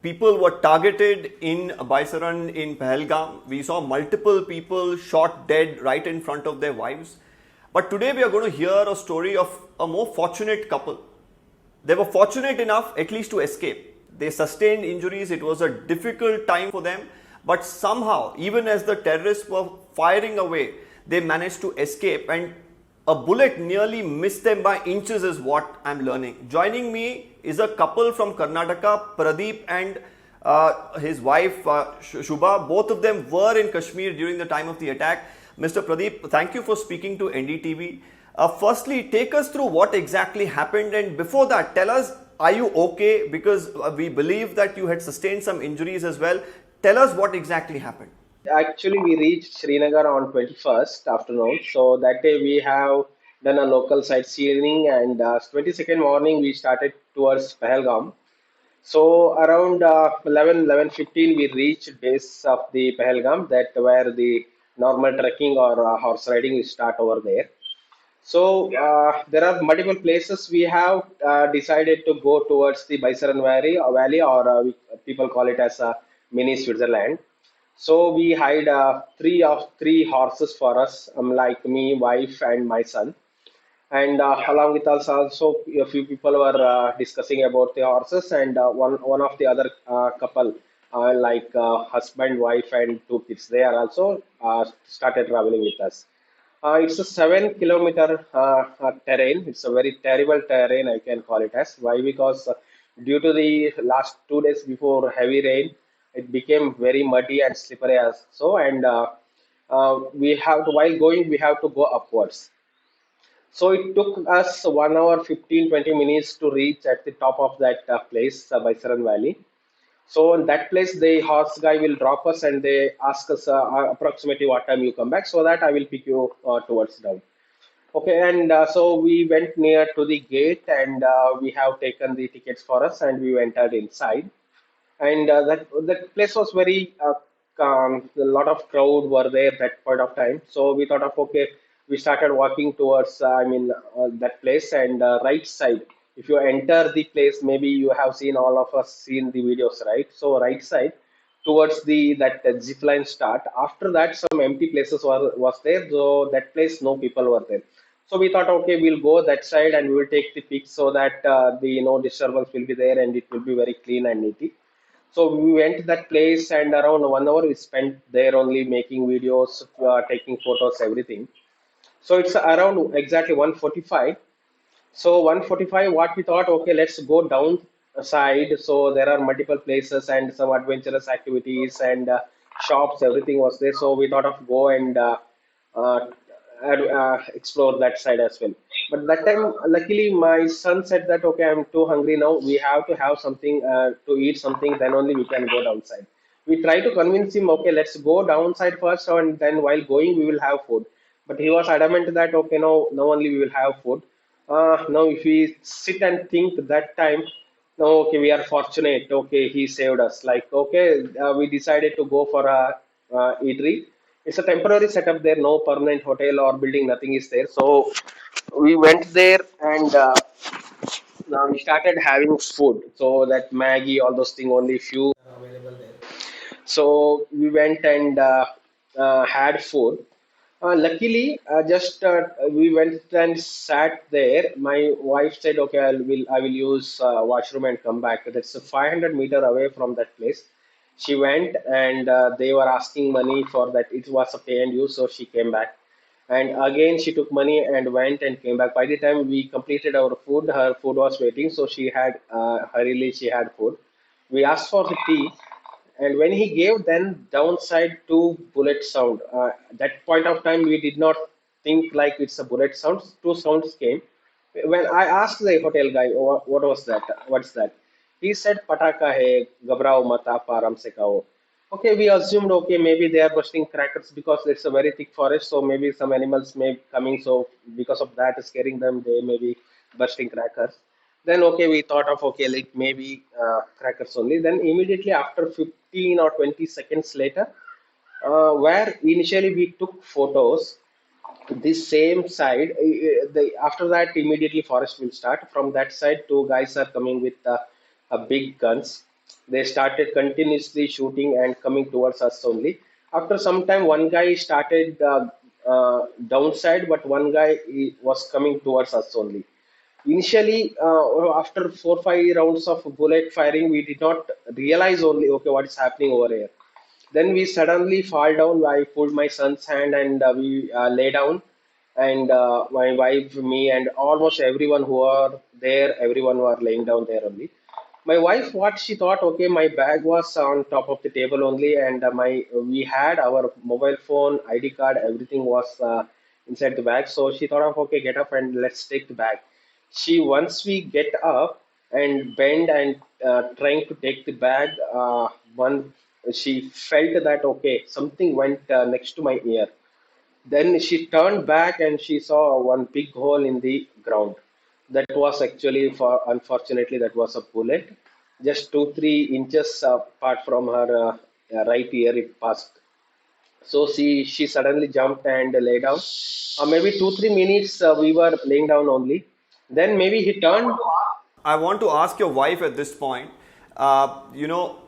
people were targeted in Baisaran in Pahalgam. We saw multiple people shot dead right in front of their wives. But today we are going to hear a story of a more fortunate couple. They were fortunate enough at least to escape. They sustained injuries. It was a difficult time for them. But somehow, even as the terrorists were firing away, they managed to escape, and a bullet nearly missed them by inches is what I'm learning. Joining me is a couple from Karnataka, Pradeep and his wife Shubha. Both of them were in Kashmir during the time of the attack. Mr. Pradeep, thank you for speaking to NDTV. Firstly, take us through what exactly happened, and before that, tell us, are you okay? Because we believe that you had sustained some injuries as well. Tell us what exactly happened. Actually, we reached Srinagar on 21st afternoon. So that day we have done a local sightseeing, and 22nd morning we started towards Pahalgam. So around 11:15 we reached base of the Pahalgam, that where the normal trekking or horse riding will start over there. So there are multiple places we have decided to go towards the Baisaran Valley, or people call it as a mini Switzerland. So we hired three horses for us, like me, wife, and my son. And along with us also a few people were discussing about the horses, and one of the other couple, like husband, wife, and two kids. They are also started traveling with us. It's a 7 kilometer terrain. It's a very terrible terrain, I can call it as. Why? Because due to the last 2 days before heavy rain, it became very muddy and slippery as so. And we have to, while going, we have to go upwards. So it took us 1 hour 15-20 minutes to reach at the top of that place, Baisaran Valley. So in that place, the horse guy will drop us, and they ask us approximately what time you come back, so that I will pick you towards down. Okay, and so we went near to the gate, and we have taken the tickets for us, and we entered inside. And that place was very calm. A lot of crowd were there that point of time. So we thought of, okay, we started walking towards that place, and right side. If you enter the place, maybe you have seen, all of us seen the videos, right? So right side towards the that zip line start. After that, some empty places was there. So that place, no people were there. So we thought, okay, we'll go that side and we will take the pics, so that the no disturbance will be there and it will be very clean and neat. So we went to that place, and around 1 hour we spent there only making videos, taking photos, everything. So it's around exactly 1:45. So 1:45, what we thought, okay, let's go down side. So there are multiple places and some adventurous activities and shops, everything was there. So we thought of go and uh, explore that side as well. But that time, luckily, my son said that, okay, I'm too hungry now. We have to have something to eat something, then only we can go downside. We try to convince him, okay, let's go downside first, and then while going, we will have food. But he was adamant that, okay, no, no, only we will have food. Now, if we sit and think that time, no, okay, we are fortunate. Okay, he saved us. Like, okay, we decided to go for a eatery. It's a temporary setup there, no permanent hotel or building, nothing is there. So we went there, and now we started having food. So that Maggie, all those things, only few are available there. So we went and had food. Luckily, just we went and sat there. My wife said, "Okay, I will use washroom and come back." That's a 500-meter away from that place. She went, and they were asking money for that. It was a pay and use, so she came back. And again, she took money and went and came back. By the time we completed our food, her food was waiting, so she had hurriedly she had food. We asked for the tea, and when he gave, then downside two bullet sound. That point of time, we did not think like it's a bullet sound. Two sounds came. When I asked the hotel guy, "Oh, what was that? What's that?" He said, "Pataka hai, ghabrao mata, param se kao." Okay, we assumed, okay, maybe they are bursting crackers because it's a very thick forest, so maybe some animals may be coming, so because of that scaring them, they may be bursting crackers. Then okay, we thought of, okay, like maybe crackers only. Then immediately after 15 or 20 seconds later, where initially we took photos, this same side, after that immediately forest will start. From that side, two guys are coming with big guns. They started continuously shooting and coming towards us only. After some time, one guy started downside, but one guy he was coming towards us only. Initially, after 4 5 rounds of bullet firing, we did not realize only okay what is happening over here. Then we suddenly fall down. I pulled my son's hand and we lay down. And my wife, me, and almost everyone who are there, everyone were laying down there only. My wife, what she thought, okay, my bag was on top of the table only, and my we had our mobile phone, ID card, everything was inside the bag. So she thought of, okay, get up and let's take the bag. She once we get up and bend and trying to take the bag, one she felt that okay, something went next to my ear. Then she turned back and she saw one big hole in the ground. That was actually, for unfortunately, that was a bullet. Just 2 3 inches apart from her right ear, it passed. So she suddenly jumped and lay down. Maybe 2 3 minutes we were laying down only. Then maybe he turned. I want to ask your wife at this point, you know,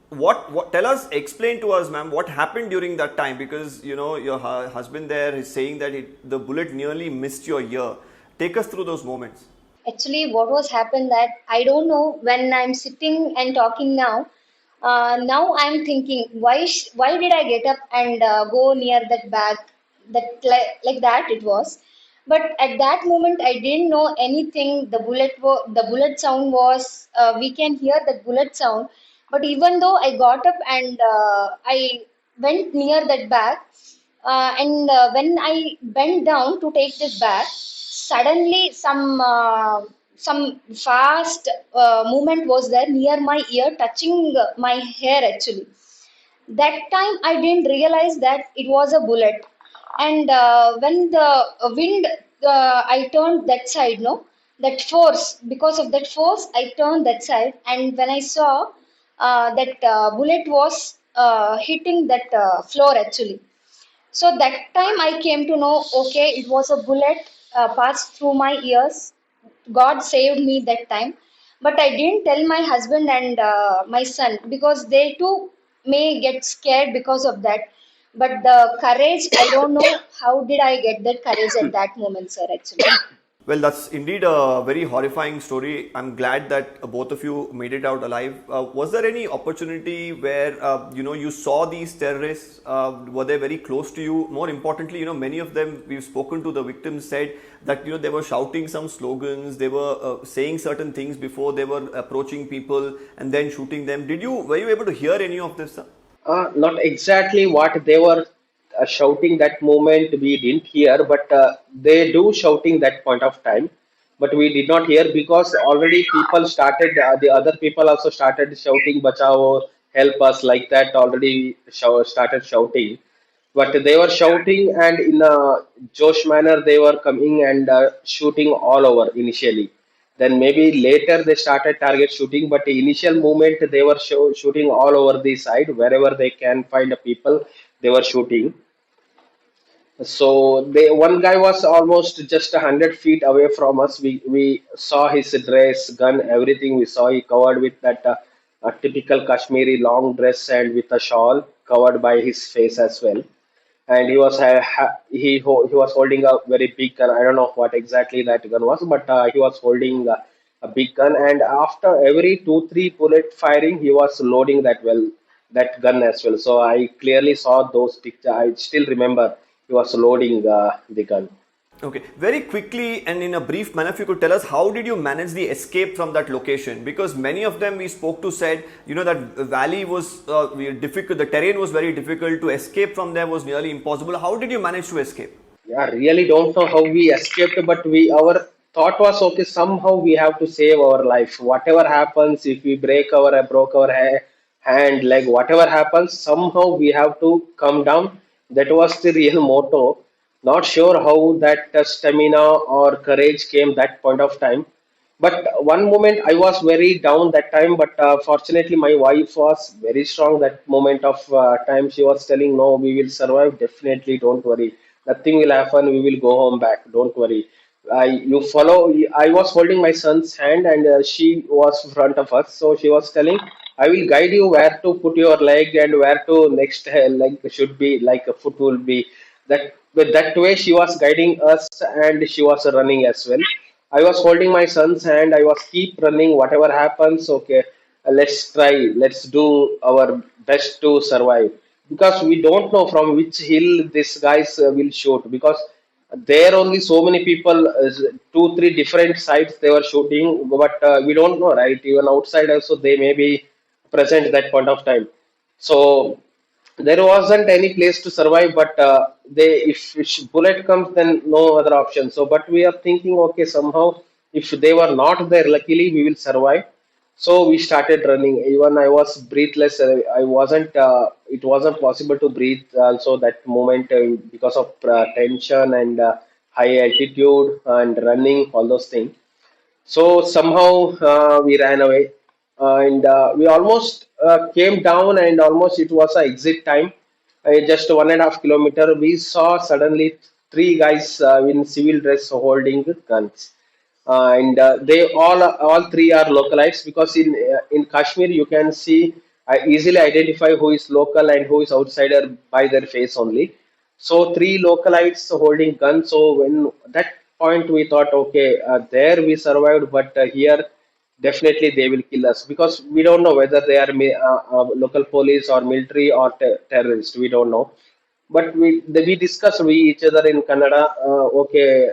what, tell us, explain to us, ma'am, what happened during that time because, you know, your husband there is saying that the bullet nearly missed your ear. Take us through those moments. Actually, what was happened that I don't know when I'm sitting and talking now. Now I'm thinking why did I get up and go near that bag that like that it was. But at that moment I didn't know anything. The bullet sound was we can hear that bullet sound. But even though I got up and I went near that bag, and when I bent down to take this bag, suddenly some fast movement was there near my ear, touching my hair actually. That time I didn't realize that it was a bullet. And when the wind, I turned that side, no, that force, because of that force, I turned that side. And when I saw that bullet was hitting that floor actually, so that time I came to know, okay, it was a bullet passed through my ears. God saved me that time. But I didn't tell my husband and my son because they too may get scared because of that. But the courage, I don't know how did I get that courage at that moment, sir, actually. Well, that's indeed a very horrifying story. I'm glad that both of you made it out alive. Was there any opportunity where you know you saw these terrorists? Were they very close to you? More importantly, you know, many of them we've spoken to the victims said that you know they were shouting some slogans, they were saying certain things before they were approaching people and then shooting them. Did you were you able to hear any of this, sir? Not exactly what they were shouting that moment we didn't hear, but they do shouting that point of time. But we did not hear because already people started, the other people also started shouting, "Bachao, help us!" like that. Already started shouting, but they were shouting and in a Josh manner they were coming and shooting all over initially. Then maybe later they started target shooting, but the initial movement they were shooting all over the side wherever they can find a people. They were shooting. So they one guy was almost just 100 feet away from us. We saw his dress, gun, everything. We saw he covered with that a typical Kashmiri long dress and with a shawl covered by his face as well. And he was he was holding a very big gun. I don't know what exactly that gun was, but he was holding a big gun. And after every 2 3 bullet firing, he was loading that gun as well. So I clearly saw those pictures. I still remember he was loading the gun. Okay, very quickly and in a brief manner, if you could tell us how did you manage the escape from that location? Because many of them we spoke to said, you know, that valley was difficult, the terrain was very difficult, to escape from there was nearly impossible. How did you manage to escape? Yeah, really don't know how we escaped, but we our thought was okay. Somehow we have to save our life. Whatever happens, if we broke our hand, leg, whatever happens, somehow we have to come down. That was the real motto. Not sure how that stamina or courage came that point of time. But one moment I was very down that time, but fortunately my wife was very strong that moment of time. She was telling, "No, we will survive. Definitely, don't worry. Nothing will happen. We will go home back. Don't worry." You follow. I was holding my son's hand, and she was in front of us. So she was telling, I will guide you where to put your leg and where to next leg should be, like a foot will be. That with that way she was guiding us and she was running as well. I was holding my son's hand. I was keep running. Whatever happens, okay, let's try. Let's do our best to survive, because we don't know from which hill this guys will shoot. Because there only so many people, two, three different sides they were shooting, but we don't know, right? Even outside also they may be present that point of time. So there wasn't any place to survive, but they if bullet comes, then no other option. So but we are thinking, okay, somehow if they were not there, luckily we will survive. So we started running. Even I was breathless. I wasn't it wasn't possible to breathe also that moment, because of tension and high altitude and running, all those things. So somehow we ran away, and we almost came down, and almost it was a exit time. Just 1.5 kilometer, we saw suddenly three guys in civil dress holding guns, and they all three are localites, because in Kashmir you can see, easily identify who is local and who is outsider by their face only. So three localites holding guns. So when that point we thought, okay, there we survived, but here definitely they will kill us, because we don't know whether they are local police or military or terrorists. We don't know. But we discussed we each other in Kannada. Okay,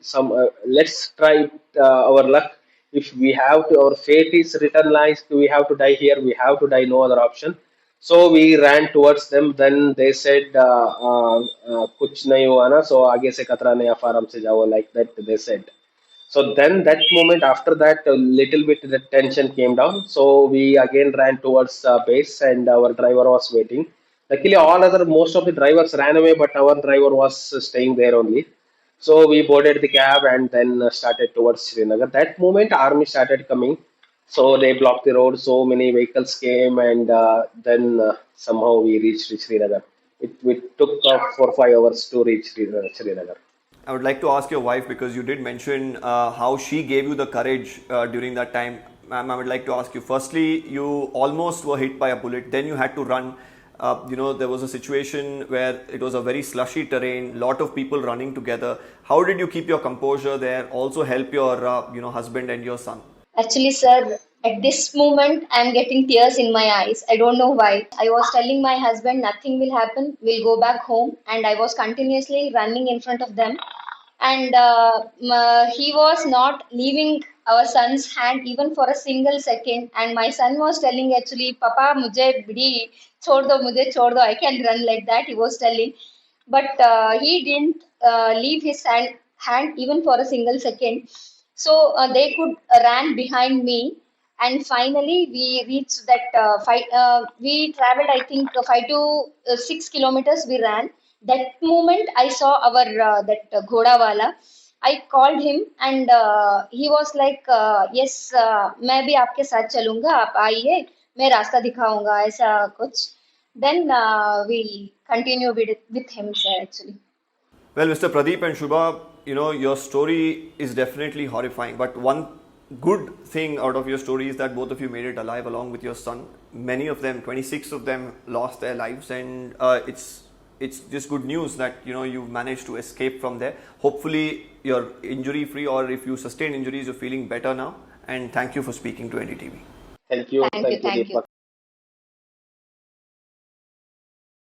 some let's try our luck. If we have to, our fate is written like we have to die here. We have to die. No other option. So we ran towards them. Then they said, "Kuch nahi hua na, so आगे से खतरा नहीं, आप आराम से जाओ," like that they said. So then that moment, after that, a little bit the tension came down. So we again ran towards base, and our driver was waiting. Luckily, most of the drivers ran away, but our driver was staying there only. So we boarded the cab and then started towards Srinagar. That moment, army started coming. So they blocked the road. So many vehicles came, and then somehow we reached Srinagar. It took 4 5 hours to reach Srinagar. I would like to ask your wife, because you did mention how she gave you the courage during that time. Ma'am, I would like to ask you. Firstly, you almost were hit by a bullet. Then you had to run. There was a situation where it was a very slushy terrain, lot of people running together. How did you keep your composure there? Also help your husband and your son. Actually, sir, at this moment, I'm getting tears in my eyes. I don't know why. I was telling my husband, nothing will happen. We'll go back home. And I was continuously running in front of them. And he was not leaving our son's hand even for a single second. And my son was telling, actually, Papa, mujhe bidi chhod do, mujhe chhod do. I can run like that. He was telling. But he didn't leave his hand even for a single second. So they could ran behind me, and finally we reached that five. We traveled, I think, 5 to 6 kilometers. We ran. That moment, I saw our that ghoda wala. I called him, and he was like, "Yes, मैं भी आपके साथ चलूँगा. आप आइए, मैं रास्ता दिखाऊंगा." ऐसा कुछ. Then we continue with him, sir. Actually. Well, Mr. Pradeep and Shubha, your story is definitely horrifying. But one good thing out of your story is that both of you made it alive along with your son. Many of them, 26 of them, lost their lives, and it's just good news that you've managed to escape from there. Hopefully, you're injury free, or if you sustain injuries, you're feeling better now. And thank you for speaking to NDTV. Thank you, Thank you, thank you. Deepak.